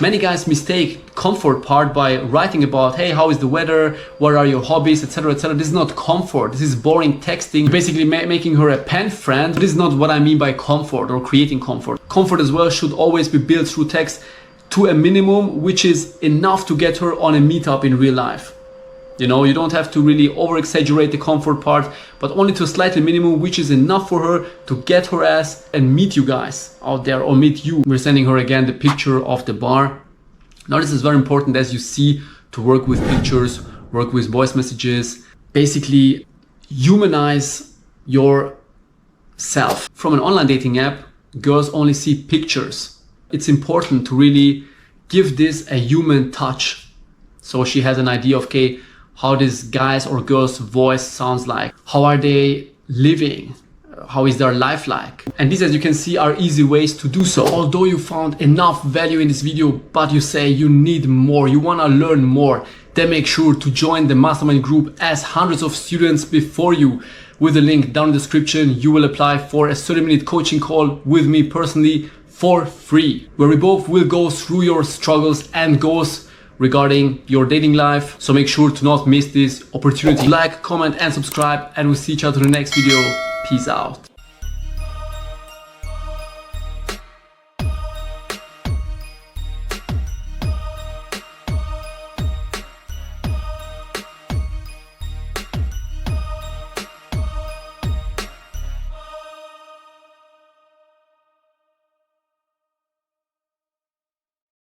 Many guys mistake comfort part by writing about, hey, how is the weather? What are your hobbies, etc., etc. This is not comfort. This is boring texting, basically making her a pen friend. This is not what I mean by comfort or creating comfort. Comfort as well should always be built through text to a minimum, which is enough to get her on a meetup in real life. You know, you don't have to really over exaggerate the comfort part, but only to a slightly minimum, which is enough for her to get her ass and meet you guys out there, or meet you. We're sending her again the picture of the bar. Now this is very important, as you see, to work with pictures, work with voice messages, basically humanize yourself. From an online dating app, girls only see pictures. It's important to really give this a human touch. So she has an idea of, okay, how this guy's or girl's voice sounds like. How are they living? How is their life like? And these, as you can see, are easy ways to do so. Although you found enough value in this video, but you say you need more, you want to learn more, then make sure to join the mastermind group as hundreds of students before you. With the link down in the description, you will apply for a 30-minute coaching call with me personally for free, where we both will go through your struggles and goals regarding your dating life. So make sure to not miss this opportunity. Like, comment and subscribe, and we'll see each other in the next video. Peace out.